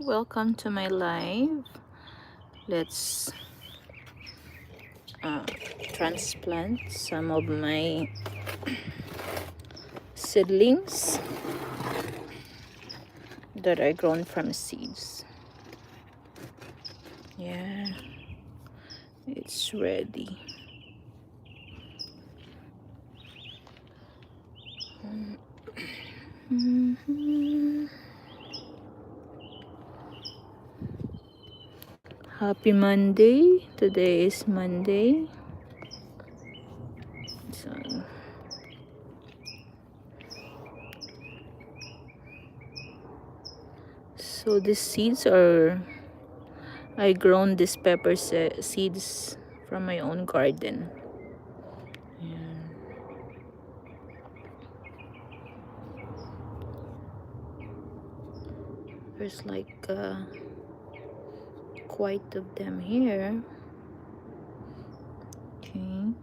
Welcome to my live. Let's uh, transplant some of my seedlings that I grown from seeds. Yeah, it's ready. Mhm. Happy Monday. Today is Monday. So these seeds are, I grown these pepper seeds from my own garden. Yeah. There's like quite of them here. Okay.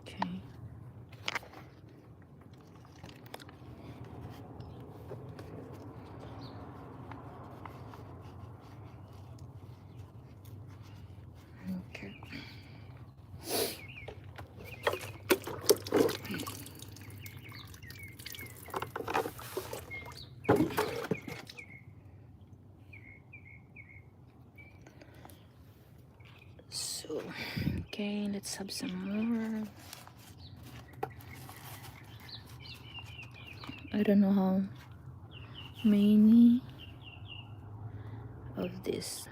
Okay. Okay. So, okay, let's have some more. I don't know how many of this.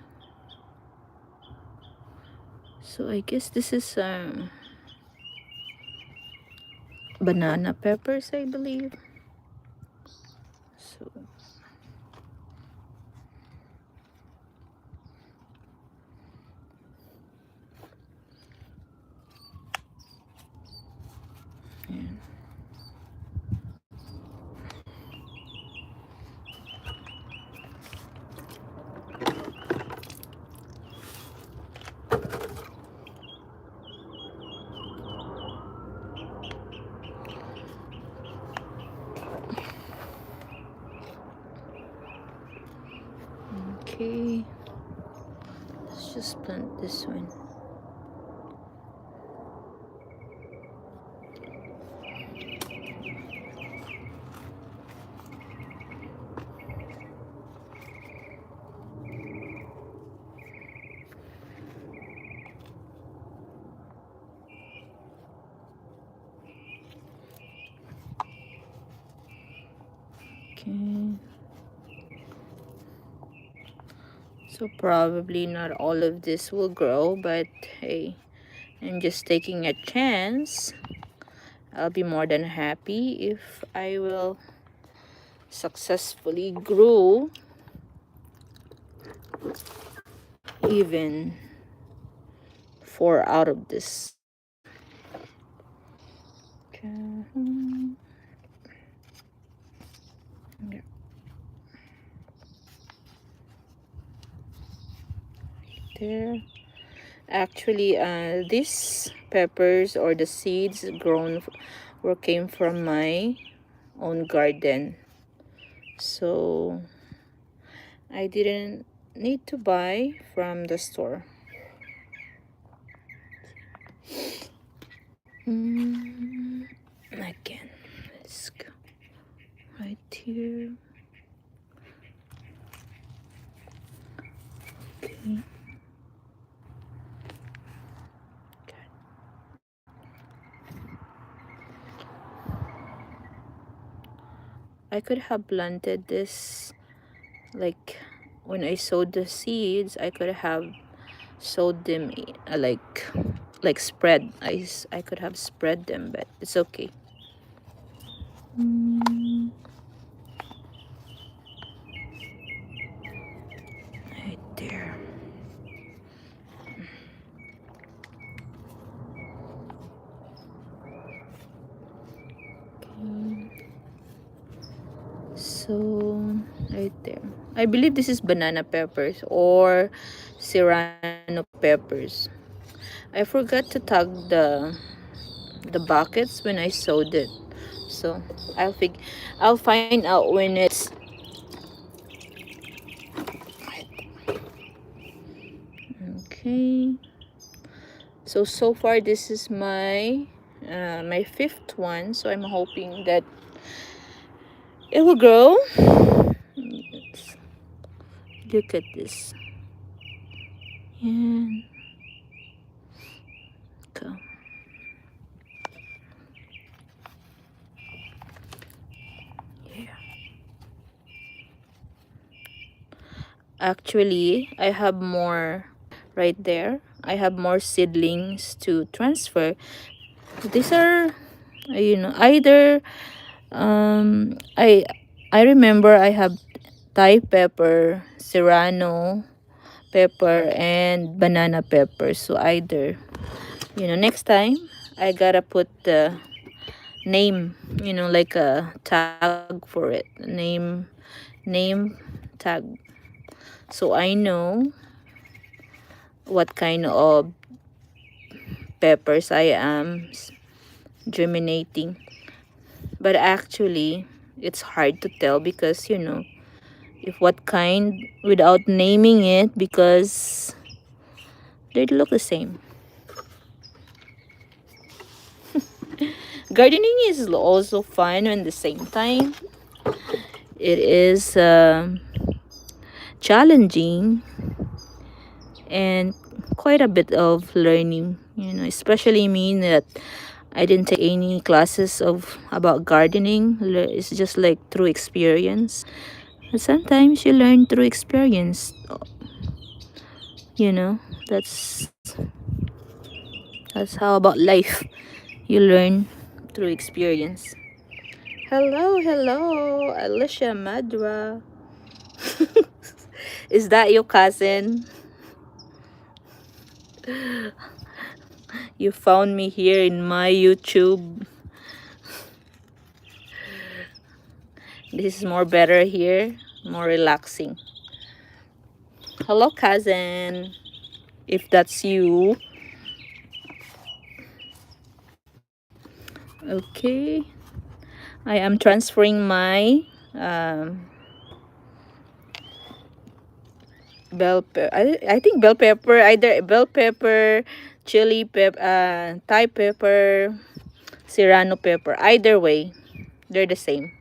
So I guess this is banana peppers, I believe. So yeah. Okay, let's just plant this one. Okay. So probably not all of this will grow, but hey, I'm just taking a chance. I'll be more than happy if I will successfully grow even 4 out of this. Okay. Yeah. There. Actually, these peppers or the seeds or came from my own garden. So I didn't need to buy from the store. Again, let's go right here. Okay. I could have planted this like when I sowed the seeds. I could have sowed them like spread. I could have spread them, but it's okay. Right there. Okay. So right there. I believe this is banana peppers or serrano peppers. I forgot to tag the buckets when I sowed it. So I'll find out when it's okay. So far this is my fifth one. So I'm hoping that it will grow. Let's look at this. And go. Yeah. Actually, I have more right there. I have more seedlings to transfer. These are, either I remember I have Thai pepper, serrano pepper, and banana pepper. So either, next time I gotta put the name, like a tag for it. Name tag. So I know what kind of peppers I am germinating. But actually, it's hard to tell because, if what kind without naming it because they look the same. Gardening is also fun and at the same time it is challenging and quite a bit of learning, especially me that I didn't take any classes of about gardening. It's just like through experience. But sometimes you learn through experience, you know. That's that's how about life. You learn through experience. Hello, Alicia Madra. Is that your cousin? You found me here in my YouTube. This is more better here, more relaxing. Hello, cousin. If that's you. Okay. I am transferring my I think bell pepper, either bell pepper, chili pepper, Thai pepper, serrano pepper. Either way, they're the same.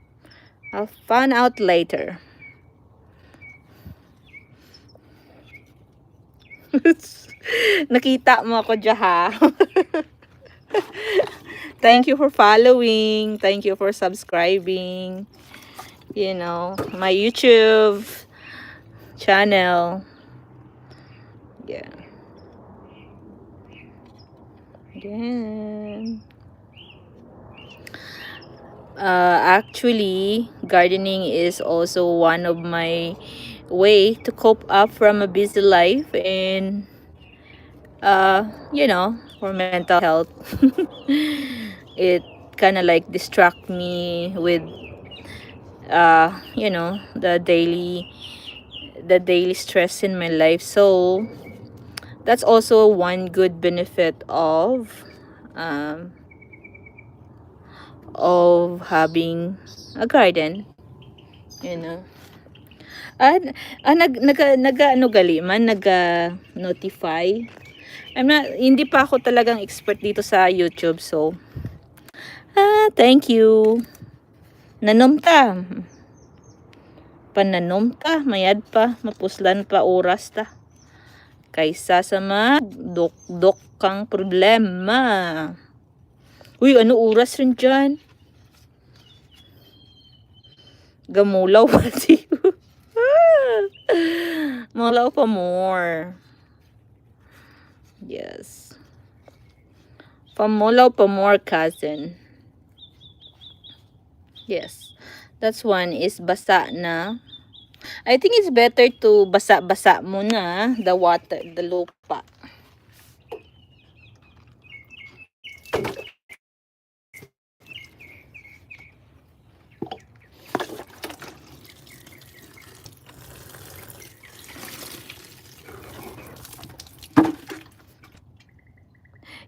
I'll find out later. Nakita mo ako dyan, ha? Thank you for following. Thank you for subscribing. My YouTube channel. Yeah. Again. Actually, gardening is also one of my way to cope up from a busy life and for mental health. It kind of like distract me with the daily stress in my life. So that's also one good benefit of having a garden, you know. Ah, ano gali man, notify. Hindi pa ako talagang expert dito sa YouTube, so, thank you. Nanom ta. Pananom ta, mayad pa, mapuslan pa oras ta. Kaysa sa dok kang problema. Uy, ano oras rin dyan? Gamulaw pa siyo. Mulaw pa more. Yes. Pamulaw pa more, cousin. Yes. That's one is basa na. I think it's better to basa-basa muna the water, the lupa.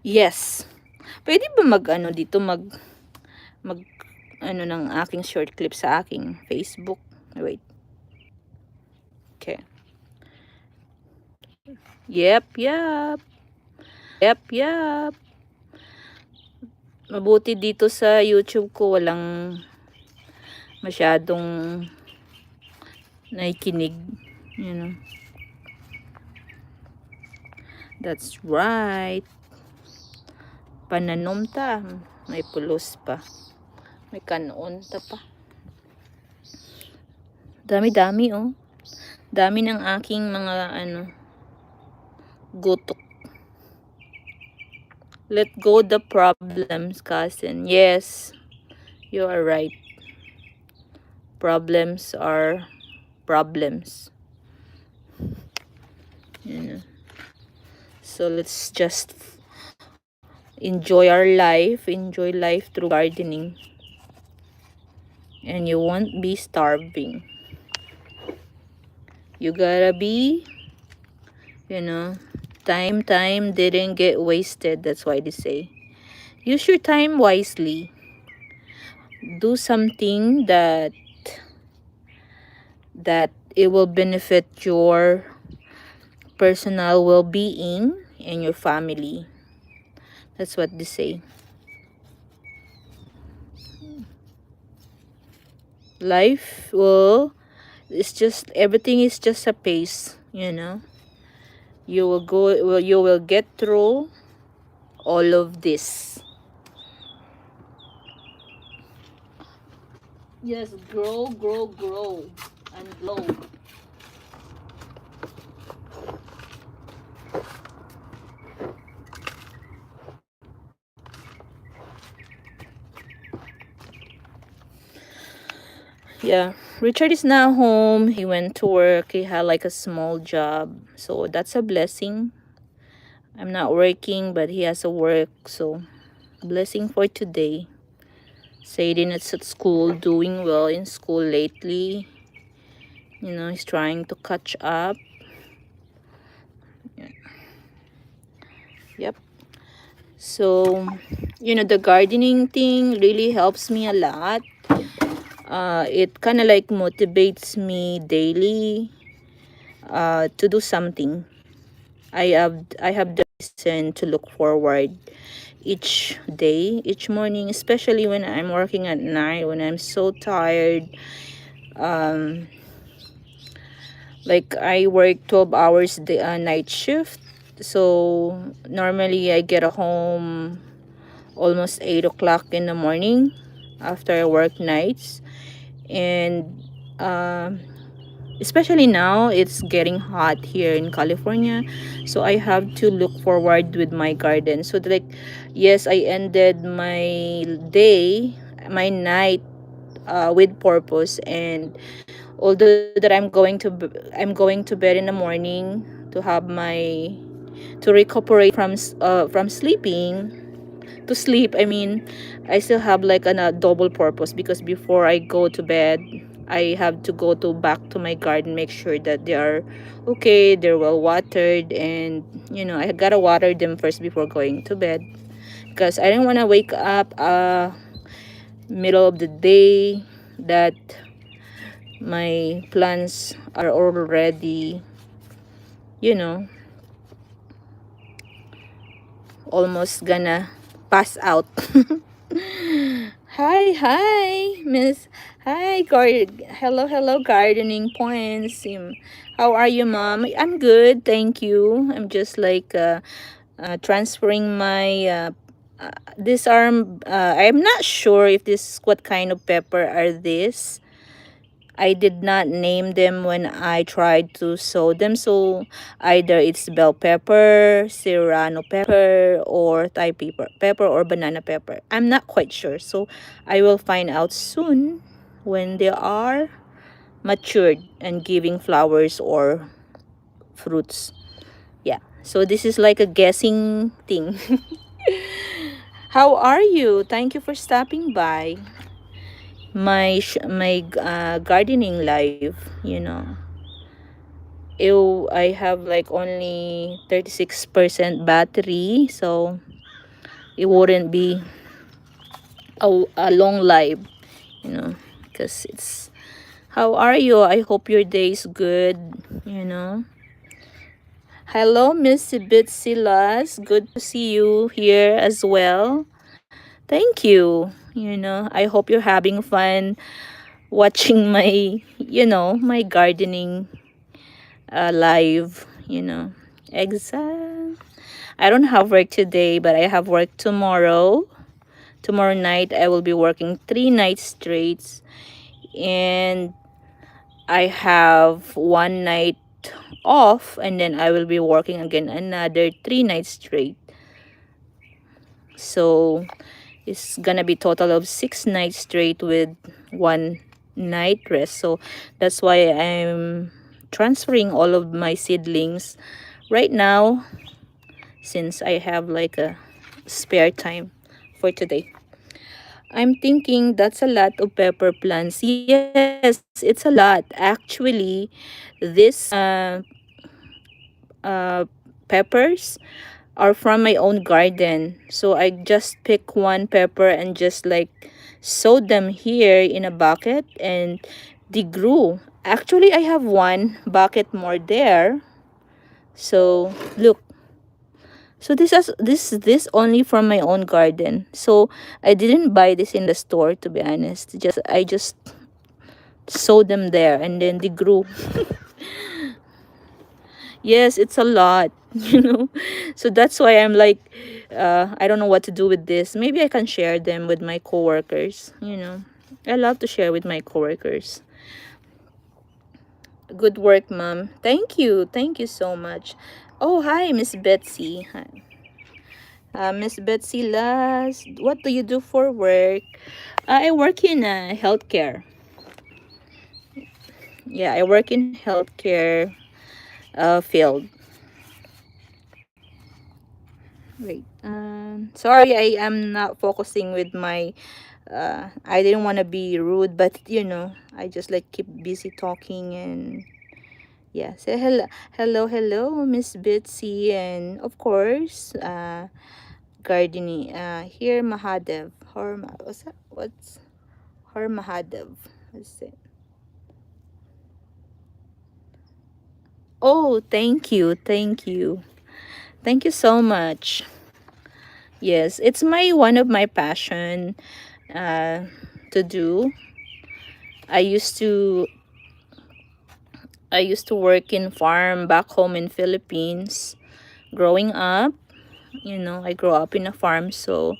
Yes. Pwede ba mag-ano dito, mag ano ng aking short clip sa aking Facebook? Wait. Okay. Yep, yep. Yep. Mabuti dito sa YouTube ko walang masyadong nakikinig. You know. That's right. Pananom ta. May pulos pa. May kanon ta pa. Dami-dami oh. Dami ng aking mga gutok. Let go the problems, cousin. Yes, you are right. Problems are problems. You know. So let's just enjoy life through gardening. And you won't be starving. You gotta be, you know, time didn't get wasted. That's why they say. Use your time wisely. Do something that it will benefit your personal well-being and your family. That's what they say. Life will, it's just, everything is just a pace, you know. You will get through all of this. Yes, grow and glow. Yeah, Richard is now home. He went to work. He had like a small job, so that's a blessing. I'm not working, but he has a work, so blessing for today. Sadin is at school, doing well in school lately. You know, he's trying to catch up. Yep. So, you know, the gardening thing really helps me a lot. It kind of like motivates me daily to do something. I have the reason to look forward each day, each morning, especially when I'm working at night, when I'm so tired. Um, like I work 12 hours night shift. So normally I get home almost 8 o'clock in the morning after I work nights. And um especially now it's getting hot here in California, so I have to look forward with my garden. So that, like, yes, I ended my day, my night, with purpose. And although that I'm going to bed in the morning to have my, to recuperate from sleeping, to sleep, I mean, I still have like a double purpose, because before I go to bed I have to go to back to my garden, make sure that they are okay, they're well watered. And you know, I gotta water them first before going to bed, because I don't want to wake up middle of the day that my plants are already, you know, almost gonna pass out. Hi, Miss. Hi, hello, gardening points. How are you, Mom? I'm good, thank you. I'm just like transferring my this arm. I'm not sure if this, what kind of pepper are this. I did not name them when I tried to sow them. So either it's bell pepper, serrano pepper, or Thai pepper or banana pepper. I'm not quite sure. So I will find out soon when they are matured and giving flowers or fruits. Yeah. So this is like a guessing thing. How are you? Thank you for stopping by my gardening life, you know. I have like only 36% battery, so it wouldn't be a long life, you know, because it's, how are you? I hope your day is good, you know. Hello, Miss Bitsilas. Good to see you here as well. Thank you. You know, I hope you're having fun watching my, my gardening live, Exact. I don't have work today, but I have work tomorrow. Tomorrow night, I will be working 3 nights straight. And I have one night off, and then I will be working again another 3 nights straight. So it's gonna be total of 6 nights straight with one night rest. So that's why I'm transferring all of my seedlings right now, since I have like a spare time for today. I'm thinking that's a lot of pepper plants. Yes, it's a lot. Actually, this peppers are from my own garden. So I just pick one pepper and just like sowed them here in a bucket, and they grew. Actually, I have one bucket more there. So look. So this only from my own garden. So I didn't buy this in the store, to be honest. I just sowed them there, and then they grew. Yes, it's a lot, So that's why I'm like, I don't know what to do with this. Maybe I can share them with my coworkers. I love to share with my coworkers. Good work, mom. Thank you. Thank you so much. Oh, hi, Miss Betsy. Hi. Miss Betsy last. What do you do for work? I work in healthcare. Yeah, I work in healthcare field. Wait. Sorry, I am not focusing with my. I didn't want to be rude, but I just like keep busy talking, and yeah. Say hello, Miss Bitsy, and of course, gardening. Here Mahadev. What's that? What's Har Mahadev? What's it? Oh, thank you so much. Yes, it's my one of my passion uh, to do. I used to I used to work in farm back home in Philippines. Growing up, I grew up in a farm, so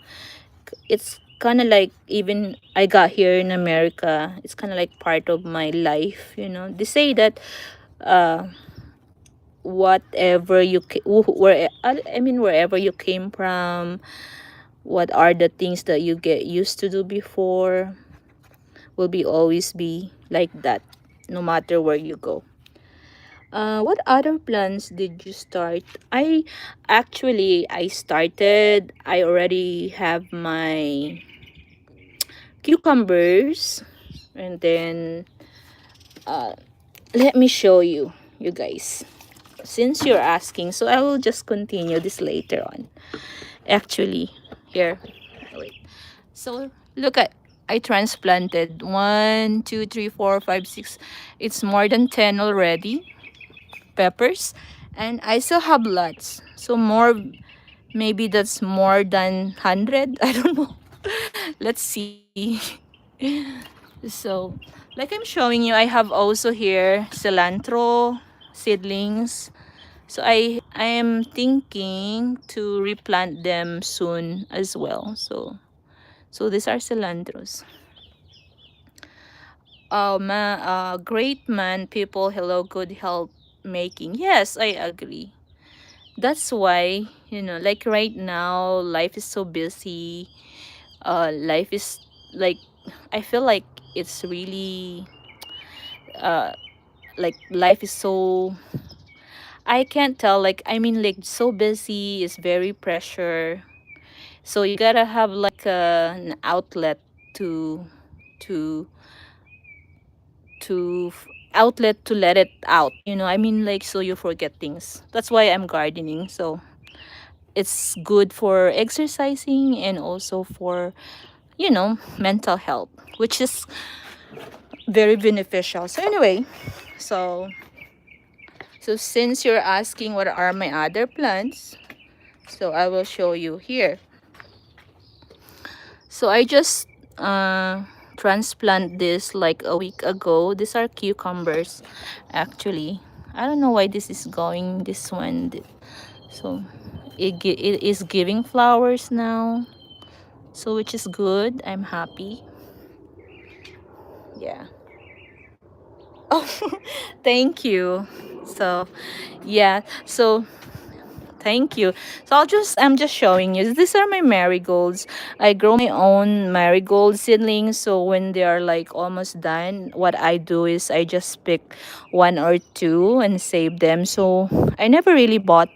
it's kind of like, even I got here in America, it's kind of like part of my life. They say that uh, whatever wherever you came from, what are the things that you get used to do before will be always be like that, no matter where you go. What other plans did you start? I already have my cucumbers, and then let me show you, you guys. Since you're asking, so I will just continue this later on. Actually, here, wait. So look at, I transplanted 1, 2, 3, 4, 5, 6. It's more than 10 already. Peppers, and I still have lots. So more, maybe that's more than 100. I don't know. Let's see. So, like I'm showing you, I have also here cilantro seedlings. So I am thinking to replant them soon as well. So these are cilantros. Oh man, great man, people. Hello, good health making. Yes, I agree. That's why, like right now, life is so busy. Life is like, I feel like it's really, uh, like life is so, I can't tell, like, I mean, like, so busy, it's very pressure. So you gotta have like an outlet to, to, outlet to let it out. I mean, like, so you forget things. That's why I'm gardening. So it's good for exercising and also for, you know, mental health, which is very beneficial. So anyway, so so since you're asking what are my other plants, so I will show you here. So I just transplant this like a week ago. These are cucumbers actually. I don't know why this is going this one. So it is giving flowers now. So which is good. I'm happy. Yeah. Oh, thank you. So yeah. So thank you. So I'm just showing you. These are my marigolds. I grow my own marigold seedlings. So when they are like almost done, what I do is I just pick one or two and save them. So I never really bought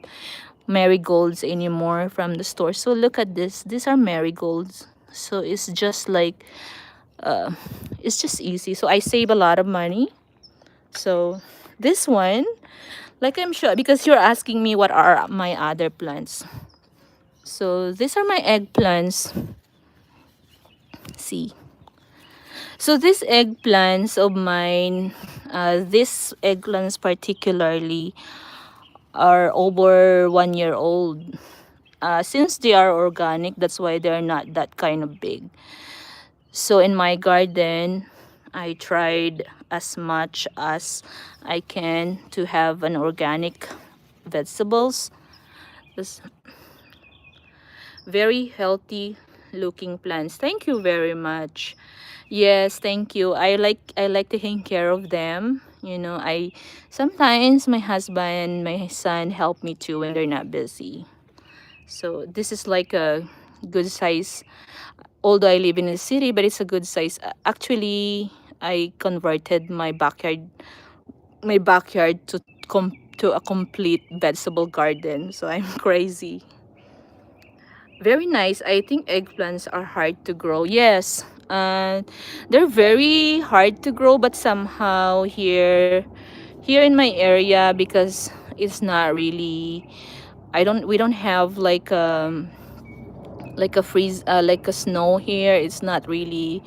marigolds anymore from the store. So look at this. These are marigolds. So it's just like it's just easy. So I save a lot of money. So this one, like I'm sure because you're asking me what are my other plants. So these are my eggplants. See. So these eggplants of mine, these eggplants particularly are over 1 year old. Since they are organic, that's why they're not that kind of big. So in my garden, I tried as much as I can to have an organic vegetables. This very healthy looking plants. Thank you very much. Yes, thank you. I like taking care of them. You know, I sometimes my husband, my son help me too when they're not busy. So this is like a good size, although I live in a city, but it's a good size. Actually, I converted my backyard to a complete vegetable garden. So I'm crazy. Very nice. I think eggplants are hard to grow. Yes. They're very hard to grow, but somehow here in my area, because it's not really, I don't we don't have like a freeze like a snow here. It's not really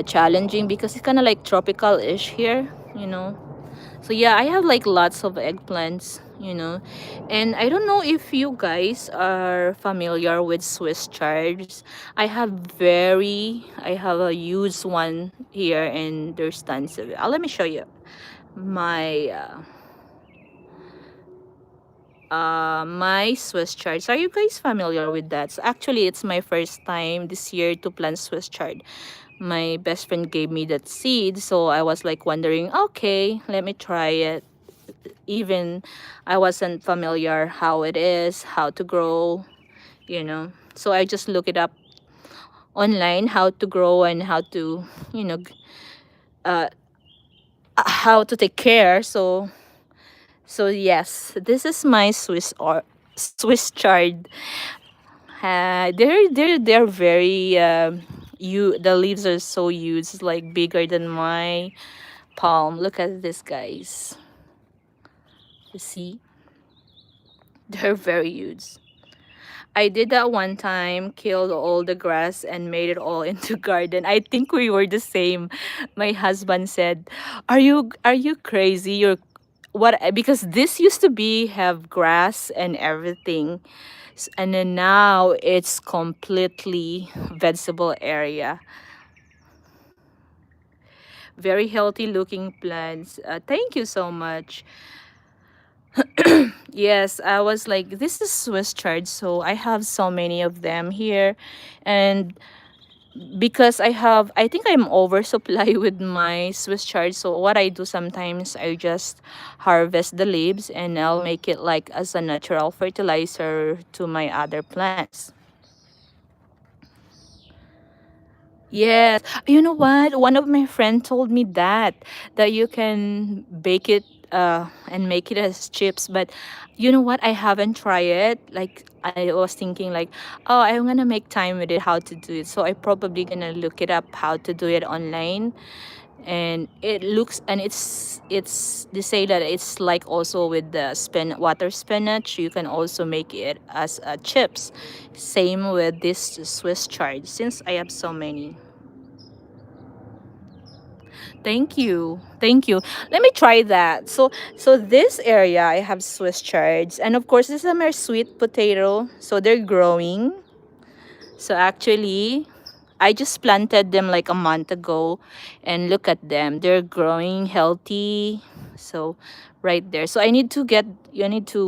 challenging because it's kind of like tropical-ish here, you know. So yeah, I have like lots of eggplants, you know. And I don't know if you guys are familiar with Swiss chards. I have a huge one here and there's tons of it. Let me show you my my Swiss chards. Are you guys familiar with that? So actually, it's my first time this year to plant Swiss chard. My best friend gave me that seed, so I was like wondering, okay, let me try it. Even I wasn't familiar how it is, how to grow, you know. So I just look it up online how to grow and how to, you know, uh, how to take care. So yes, this is my Swiss chard. They're very you the leaves are so huge, it's like bigger than my palm. Look at this, guys. You see, they're very huge. I did that one time, killed all the grass and made it all into garden. I think we were the same. My husband said, are you crazy? You're what because this used to be have grass and everything. And then now it's completely vegetable area. Very healthy looking plants. Thank you so much. Yes, I was like, this is Swiss chard, so I have so many of them here. And because I think I'm oversupply with my Swiss chard. So what I do sometimes, I just harvest the leaves and I'll make it like as a natural fertilizer to my other plants. Yes. You know what? One of my friends told me that you can bake it and make it as chips, but you know what? I haven't tried it. Like I was thinking like, oh, I'm gonna make time with it how to do it. So I probably gonna look it up how to do it online and it looks, and it's they say that it's like also with the water spinach, you can also make it as chips. Same with this Swiss chard, since I have so many. Thank you. Thank you. Let me try that. So this area I have Swiss chards, and of course this is my sweet potato. So they're growing. So actually I just planted them like a month ago, and look at them. They're growing healthy. So right there. So I need to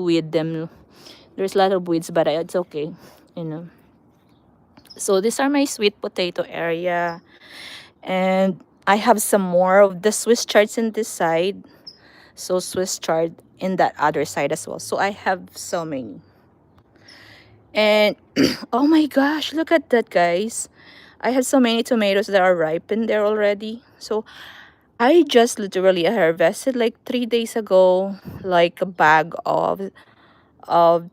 weed them. There's a lot of weeds, but it's okay, you know. So these are my sweet potato area, and I have some more of the Swiss charts in this side. So Swiss chard in that other side as well. So I have so many. And oh my gosh, look at that, guys. I have so many tomatoes that are ripened there already. So I just literally harvested like 3 days ago, like a bag of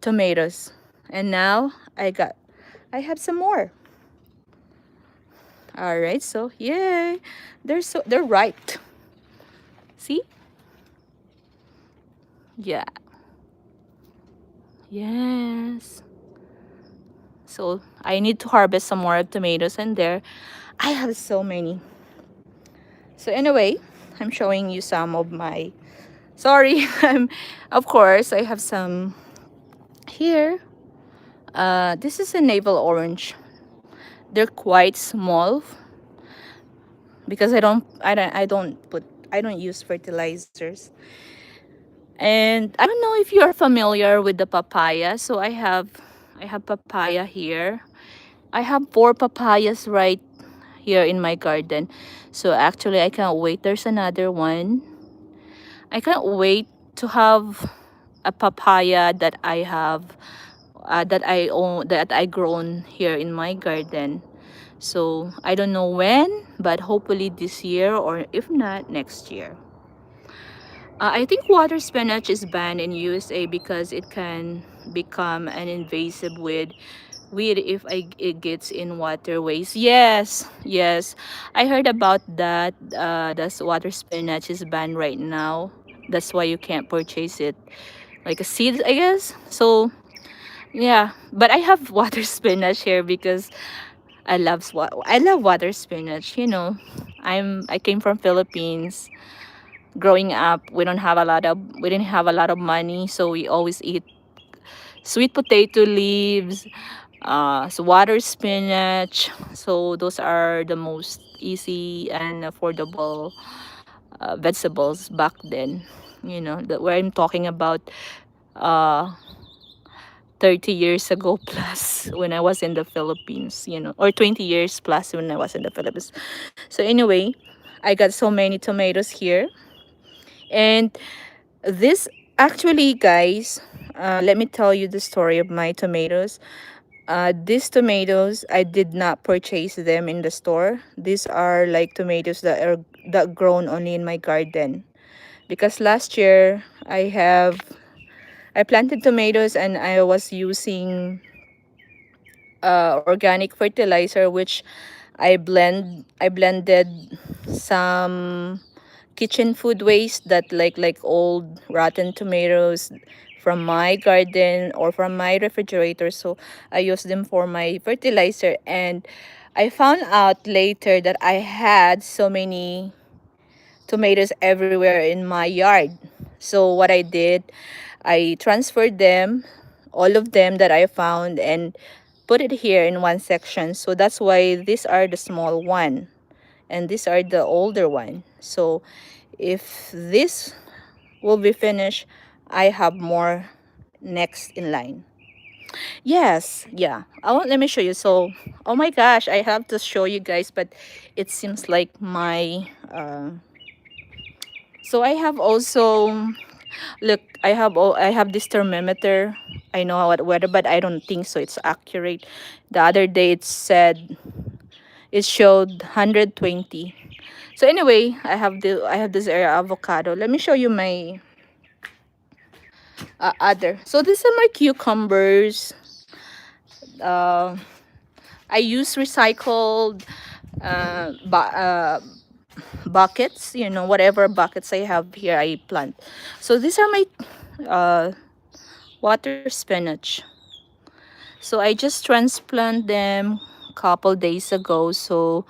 tomatoes. And now I have some more. All right, so yay. They're ripe. See? Yeah. Yes. So I need to harvest some more tomatoes, and there I have so many. So anyway, I'm showing you some of my, sorry, of course I have some here. This is a navel orange. They're quite small because I don't use fertilizers. And I don't know if you're familiar with the papaya. So I have papaya here. I have 4 papayas right here in my garden. So actually I can't wait. There's another one. I can't wait to have a papaya that I have that I own, that I grown here in my garden. So I don't know when, but hopefully this year, or if not next year. I think water spinach is banned in USA because it can become an invasive weed if it gets in waterways. Yes, yes. I heard about that. This water spinach is banned right now. That's why you can't purchase it like a seed, I guess. So yeah, but I have water spinach here because I love water spinach. You know, I came from Philippines. Growing up, we didn't have a lot of money, so we always eat sweet potato leaves, so water spinach. So those are the most easy and affordable vegetables back then. You know, where I'm talking about uh 30 years ago plus, when I was in the Philippines, you know, or 20 years plus when I was in the Philippines. So anyway, I got so many tomatoes here. And this actually, guys, let me tell you the story of my tomatoes. These tomatoes, I did not purchase them in the store. These are like tomatoes that grown only in my garden. Because last year I planted tomatoes, and I was using organic fertilizer, which I blended some kitchen food waste, that like old rotten tomatoes from my garden or from my refrigerator. So I used them for my fertilizer, and I found out later that I had so many tomatoes everywhere in my yard. So what I did, I transferred them, all of them that I found, and put it here in one section. So that's why these are the small one, and these are the older one. So if this will be finished, I have more next in line. Yes, yeah. Let me show you. So, oh my gosh, I have to show you guys, but it seems like my so I have also, look, I have this thermometer. I know what weather, but I don't think so it's accurate. The other day it showed 120. So anyway, I have this area avocado. Let me show you my other. So these are my cucumbers. Uh, I use recycled buckets, whatever buckets I have here, I plant. So these are my uh, water spinach. So I just transplant them couple days ago. So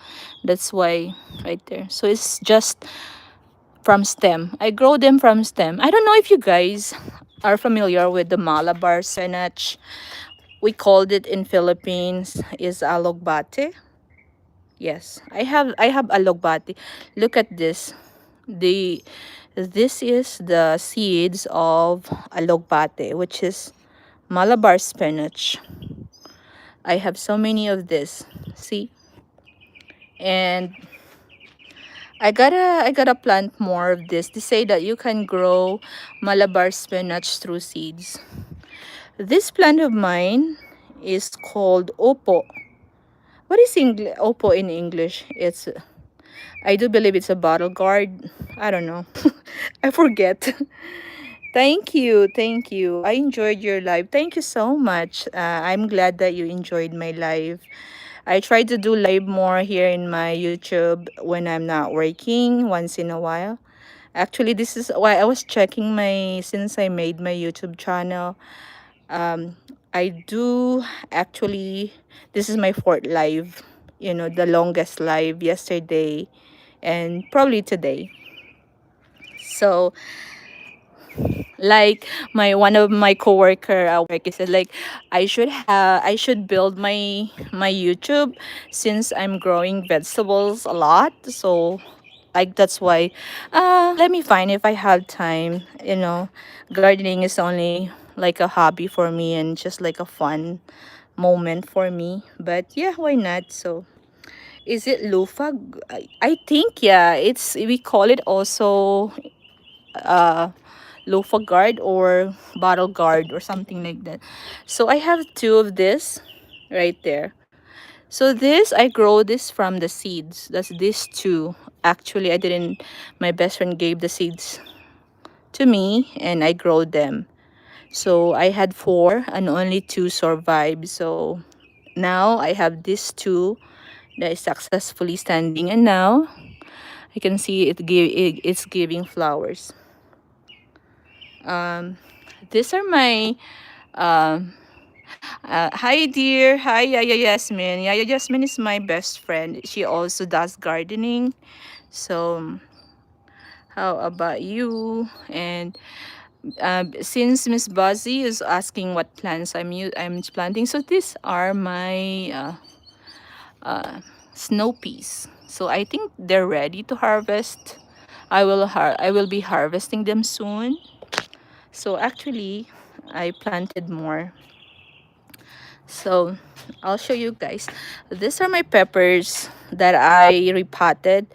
that's why right there. So it's just from stem. I grow them from stem. I don't know if you guys are familiar with the Malabar spinach. We called it in Philippines is alogbate. Yes, I have alogbate. Look at this. The this is the seeds of alogbate, which is Malabar spinach. I have so many of this. See? And I gotta plant more of this. They say that you can grow Malabar spinach through seeds. This plant of mine is called opo. What is opo in English? I do believe it's a bottle guard. I don't know. I forget. Thank you. Thank you. I enjoyed your live. Thank you so much. I'm glad that you enjoyed my live. I try to do live more here in my YouTube when I'm not working once in a while. Actually, this is why I was checking since I made my YouTube channel. Um, I do actually, this is my fourth live, the longest live yesterday and probably today. So like my one of my coworker at work, he said like I should build my YouTube since I'm growing vegetables a lot. So like that's why let me find if I have time. Gardening is only like a hobby for me and just like a fun moment for me, but yeah, why not? So is it loofah? I think, yeah, it's we call it also uh loofah guard or bottle guard or something like that. So I have two of this right there. So this I grow this from the seeds. That's these two. Actually, I didn't. My best friend gave the seeds to me, and I grow them. So I had four, and only two survived. So now I have these two that is successfully standing, and now I can see it's giving flowers. Um, these are my hi dear, hi Yaya Yasmin. Yaya Yasmin is my best friend. She also does gardening. So how about you? And since Miss Buzzy is asking what plants I'm planting, so these are my snow peas. So I think they're ready to harvest. I will be harvesting them soon. So actually, I planted more. So I'll show you guys. These are my peppers that I repotted.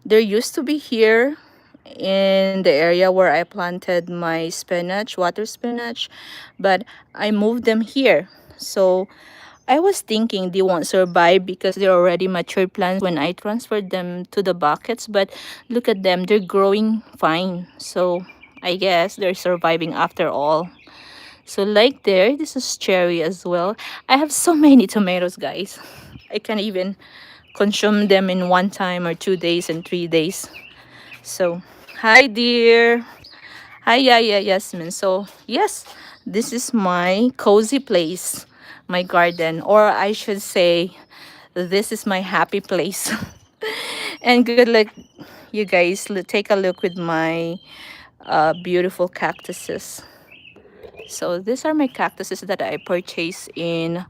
There used to be here in the area where I planted my spinach, water spinach, but I moved them here. So I was thinking they won't survive because they're already mature plants when I transferred them to the buckets, but look at them, they're growing fine. So I guess they're surviving after all. So like there, this is cherry as well. I have so many tomatoes, guys. I can even consume them in 1 time or 2 days and 3 days. So, hi dear. Hi, yeah, yeah, Yasmin. So, yes, this is my cozy place, my garden, or I should say, this is my happy place. And good luck, you guys. Take a look with my beautiful cactuses. So these are my cactuses that I purchased in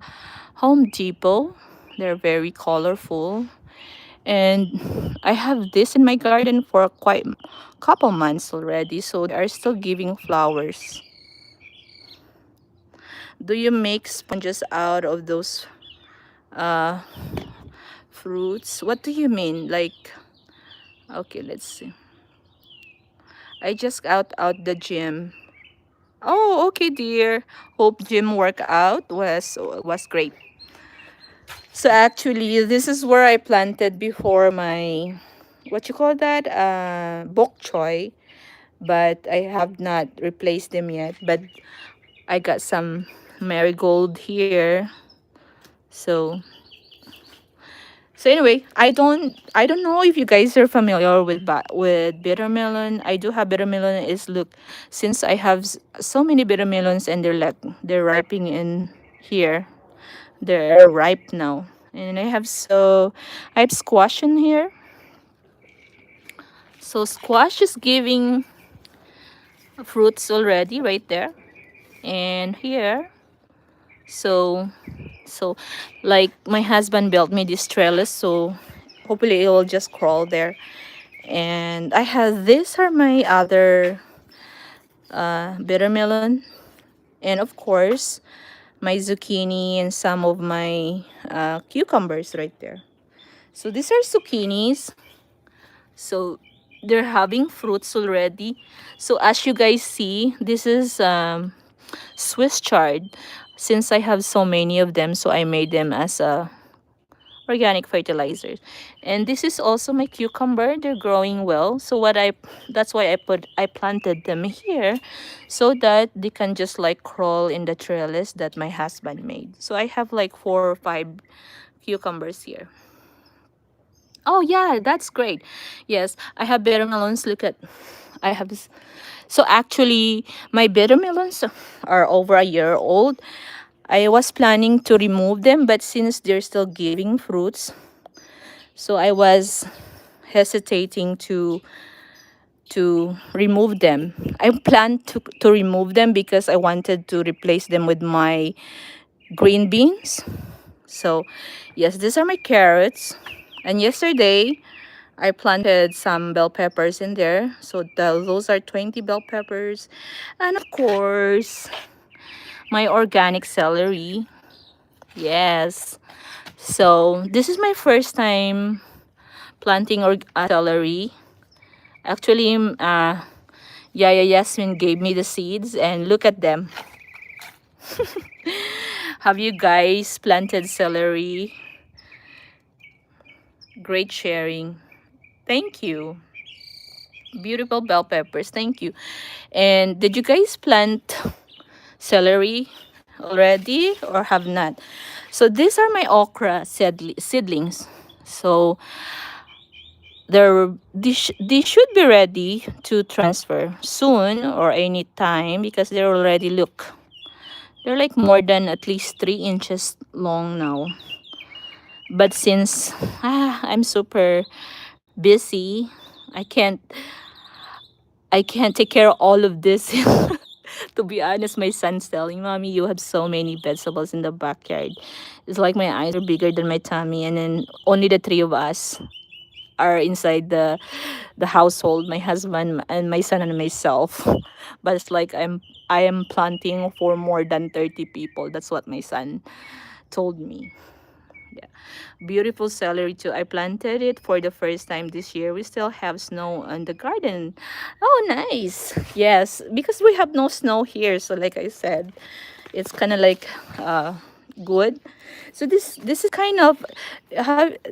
Home Depot. They're very colorful. And I have this in my garden for quite a couple months already. So they are still giving flowers. Do you make sponges out of those uh, fruits? What do you mean? Like, okay, let's see. I just out the gym. Oh, okay, dear. Hope gym workout was great. So actually, this is where I planted before my, what you call that, bok choy, but I have not replaced them yet. But I got some marigold here. So So anyway, I don't know if you guys are familiar with with bitter melon. I do have bitter melon. Is look, since I have so many bitter melons and they're ripening in here. They're ripe now, and I have squash in here. So squash is giving fruits already right there, and here. So so like my husband built me this trellis, so hopefully it will just crawl there. And I have these are my other bitter melon, and of course my zucchini and some of my cucumbers right there. So these are zucchinis. So they're having fruits already. So as you guys see, this is Swiss chard. Since I have so many of them, so I made them as a organic fertilizers. And this is also my cucumber. They're growing well. So that's why I planted them here, so that they can just like crawl in the trellis that my husband made. So I have like 4 or 5 cucumbers here. Oh yeah, that's great. Yes, I have bitter melons. Look at, I have this. So actually, my bitter melons are over a year old. I was planning to remove them, but since they're still giving fruits, so I was hesitating to remove them. I planned to remove them because I wanted to replace them with my green beans. So yes, these are my carrots. And yesterday I planted some bell peppers in there. So those are 20 bell peppers. And of course, my organic celery. Yes. So this is my first time planting celery. Actually, Yaya Yasmin gave me the seeds, and look at them. Have you guys planted celery? Great sharing. Thank you. Beautiful bell peppers. Thank you. And did you guys plant celery already or have not? So these are my okra seedlings. So they should be ready to transfer soon or any time because they're already look. They're like more than at least 3 inches long now. But since I'm super busy, I can't I can't take care of all of this. To be honest, my son's telling, Mommy, you have so many vegetables in the backyard. It's like my eyes are bigger than my tummy, and then only the three of us are inside the household, my husband and my son and myself. But it's like I am planting for more than 30 people. That's what my son told me. Yeah. Beautiful celery too. I planted it for the first time this year. We still have snow on the garden. Oh, nice. Yes, because we have no snow here. So like I said, it's kind of like uh, good. So this is kind of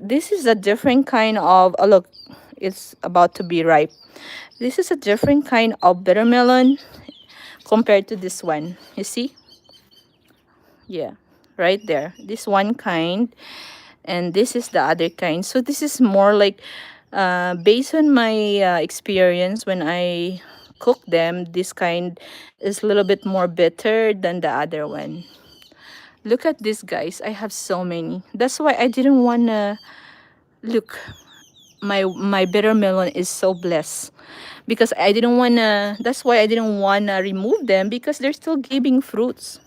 this is a different kind of look. It's about to be ripe. This is a different kind of bitter melon compared to this one. You see? Yeah, right there. This one kind, and this is the other kind. So this is more like based on my experience when I cook them, this kind is a little bit more bitter than the other one. Look at this, guys. I have so many. That's why I didn't want to look. My bitter melon is so blessed because I didn't want to. That's why I didn't want to remove them because they're still giving fruits.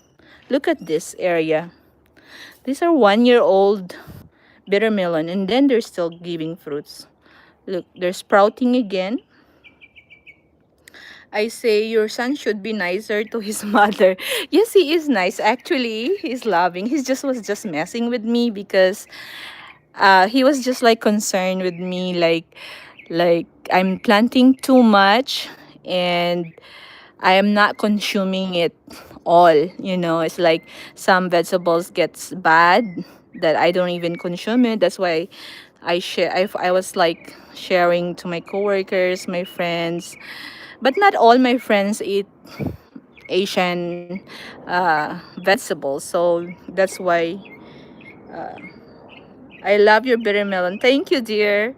Look at this area. These are 1 year old bitter melon, and then they're still giving fruits. Look, they're sprouting again. I say your son should be nicer to his mother. Yes, he is nice. Actually, he's loving. He just was just messing with me because he was just like concerned with me, like I'm planting too much and I am not consuming it all. It's like some vegetables gets bad that I don't even consume it. That's why I was like sharing to my coworkers, my friends, but not all my friends eat Asian vegetables. So that's why I love your bitter melon. Thank you, dear.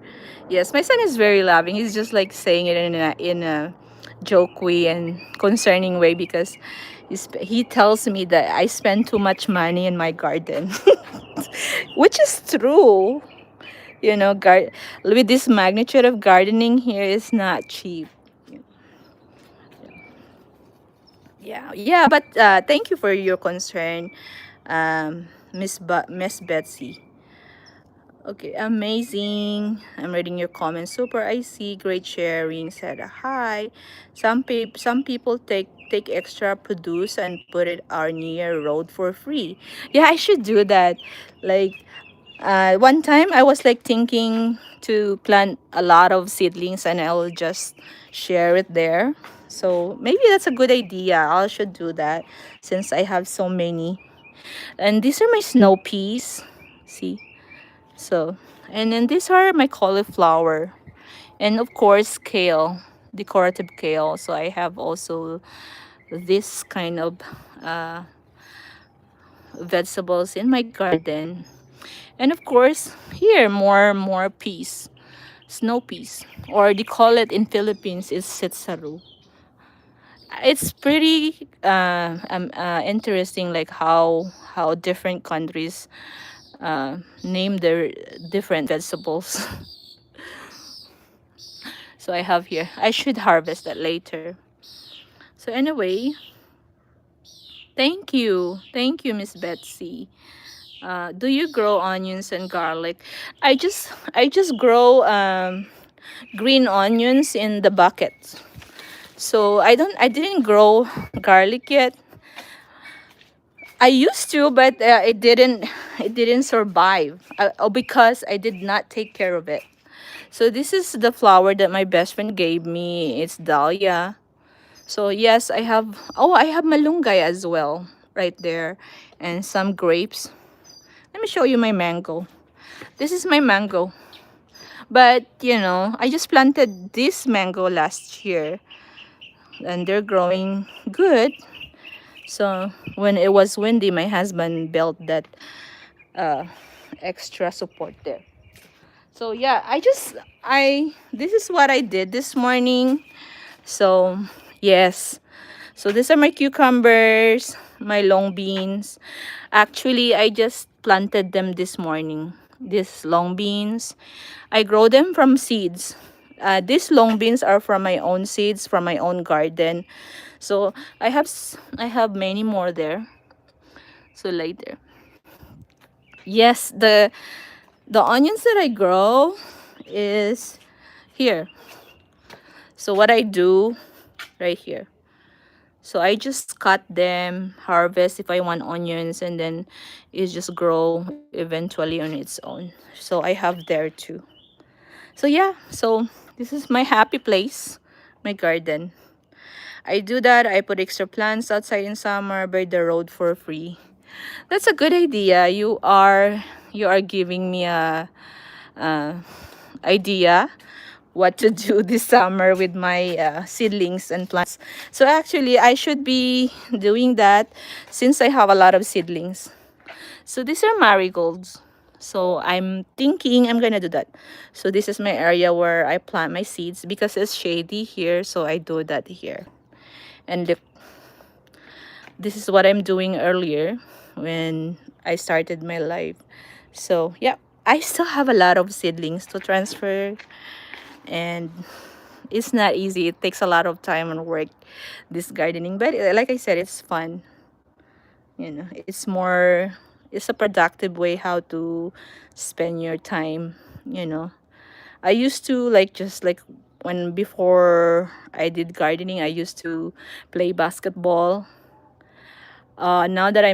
Yes, my son is very loving. He's just like saying it in a joke way and concerning way because he tells me that I spend too much money in my garden, which is true. You know, with this magnitude of gardening here is not cheap. Yeah, but thank you for your concern, Miss Betsy. Okay, amazing. I'm reading your comments. Super, I see. Great sharing. Said hi. Some people take extra produce and put it our near road for free. Yeah, I should do that. Like one time I was like thinking to plant a lot of seedlings and I'll just share it there. So maybe that's a good idea. I should do that since I have so many. And these are my snow peas. See? So, and then these are my cauliflower. And of course, kale, decorative kale. So I have also this kind of uh, vegetables in my garden. And of course, here more peas, snow peas, or they call it in Philippines is sitsaru. It's pretty interesting, like how different countries name their different vegetables. So I have here. I should harvest that later. So anyway, thank you, Miss Betsy. Do you grow onions and garlic? I just grow green onions in the bucket. So I didn't grow garlic yet. I used to, but it didn't survive because I did not take care of it. So this is the flower that my best friend gave me. It's dahlia. So yes, I have malunggay as well right there and some grapes. Let me show you my mango. This is my mango. But, I just planted this mango last year and they're growing good. So when it was windy, my husband built that uh, extra support there. So yeah, I this is what I did this morning. So yes. So these are my cucumbers, my long beans. Actually, I just planted them this morning. These long beans. I grow them from seeds. These long beans are from my own seeds, from my own garden. So I have many more there. So later. Yes, the onions that I grow is here. So what I do right here. So I just cut them, harvest if I want onions, and then it just grow eventually on its own. So I have there too. So yeah, so this is my happy place, my garden. I do that. I put extra plants outside in summer by the road for free. That's a good idea. You are giving me a idea what to do this summer with my seedlings and plants. So actually, I should be doing that since I have a lot of seedlings. So these are marigolds. So I'm thinking I'm gonna do that. So this is my area where I plant my seeds because it's shady here. So I do that here. And look, this is what I'm doing earlier when I started my life. So yeah, I still have a lot of seedlings to transfer, and it's not easy. It takes a lot of time and work, this gardening. But like I said, it's fun. It's a productive way how to spend your time. You know, I used to like just like when before I did gardening, I used to play basketball. Now that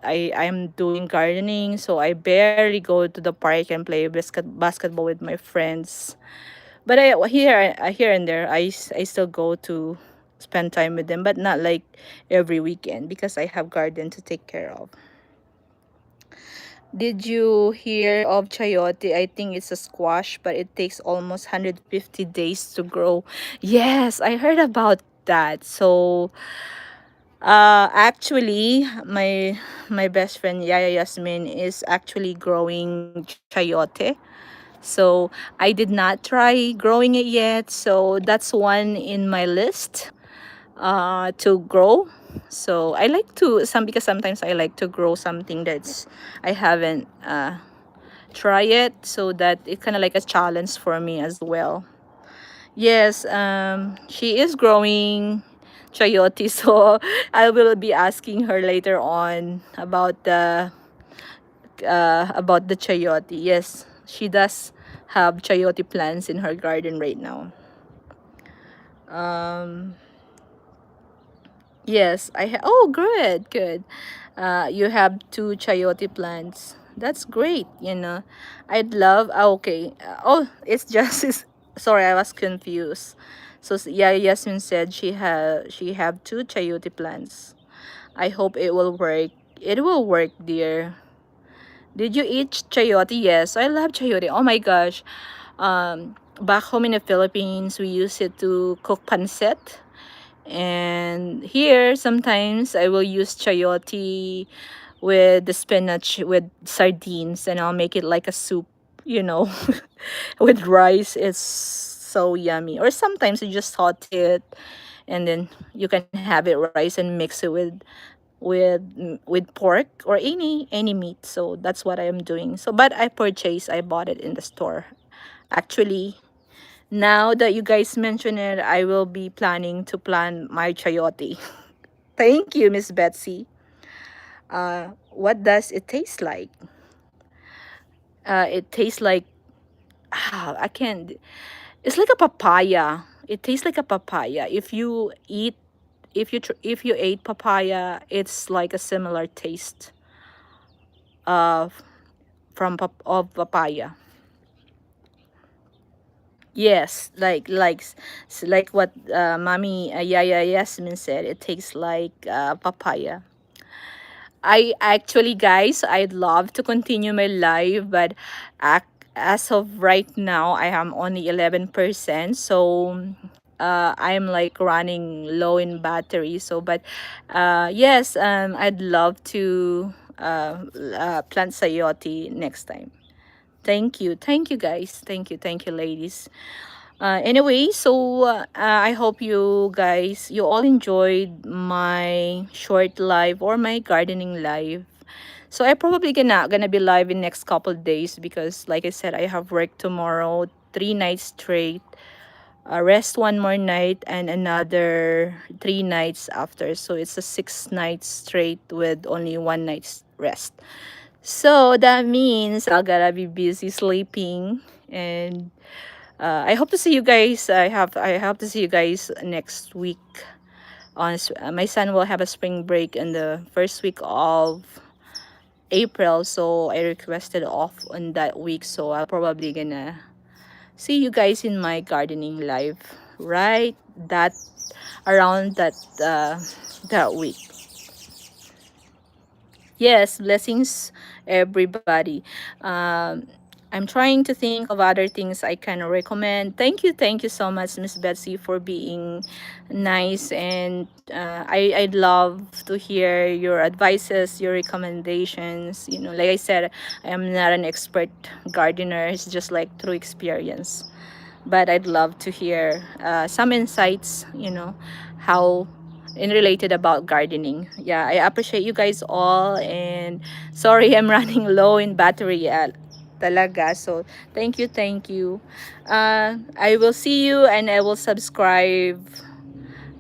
I'm doing gardening, so I barely go to the park and play basketball with my friends. But here and there, I still go to spend time with them, but not like every weekend because I have garden to take care of. Did you hear of chayote? I think it's a squash, but it takes almost 150 days to grow. Yes, I heard about that. So Actually, my best friend Yaya Yasmin is actually growing chayote. So I did not try growing it yet. So that's one in my list to grow. So I like to some because sometimes I like to grow something that's I haven't try it, so that it kind of like a challenge for me as well. Yes, she is growing chayote, so I will be asking her later on about the chayote. Yes, she does have chayote plants in her garden right now. Um, yes, oh, good, good. You have two chayote plants. That's great, you know. I'd love, okay. Oh, it's just, sorry, I was confused. So, yeah, Yasmin said she have two chayote plants. I hope it will work. It will work, dear. Did you eat chayote? Yes, I love chayote. Oh my gosh. Back home in the Philippines, we use it to cook pancit. And here, sometimes I will use chayote with the spinach with sardines, and I'll make it like a soup, you know, with rice. It's so yummy. Or sometimes you just saute it, and then you can have it rice and mix it with pork or any meat. So that's what I am doing. So but I bought it in the store. Actually, now that you guys mention it, I will be planning to plant my chayote. Thank you, Miss Betsy. What does it taste like? It tastes like I can't. It's like a papaya. It tastes like a papaya. If you ate papaya, it's like a similar taste of of papaya. Yes, like what Mami Yaya Yasmin said. It tastes like papaya. I actually, guys, I'd love to continue my live, but as of right now, I am only 11%. So I'm like running low in battery. So, but yes, I'd love to plant sayote next time. Thank you, guys. Thank you, ladies. Anyway, so I hope you all enjoyed my short live or my gardening live. So I probably gonna be live in next couple days because, like I said, I have work tomorrow, 3 nights straight. Rest one more night and another 3 nights after. So it's a 6 nights straight with only one night's rest. So that means I gotta be busy sleeping, and I hope to see you guys. I hope to see you guys next week. My son will have a spring break in the first week of April, so I requested off on that week. So I'll probably gonna see you guys in my gardening live, right? That around that week. Yes, blessings, everybody. Um, I'm trying to think of other things I can recommend. Thank you so much, Miss Betsy, for being nice, and I'd love to hear your advices, your recommendations. You know, like I said, I am not an expert gardener. It's just like through experience, but I'd love to hear some insights, you know, how in related about gardening. Yeah, I appreciate you guys all, and sorry I'm running low in battery talaga. So thank you. I will see you and I will subscribe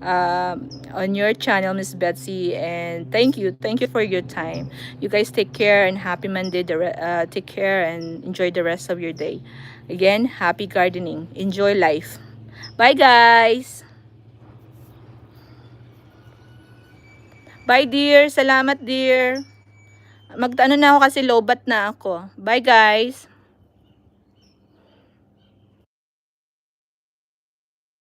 on your channel, Miss Betsy, and thank you for your time. You guys take care and happy Monday. Take care and enjoy the rest of your day. Again, happy gardening. Enjoy life. Bye, guys. Bye, dear. Salamat, dear. Magtano na ako kasi lobat na ako. Bye, guys.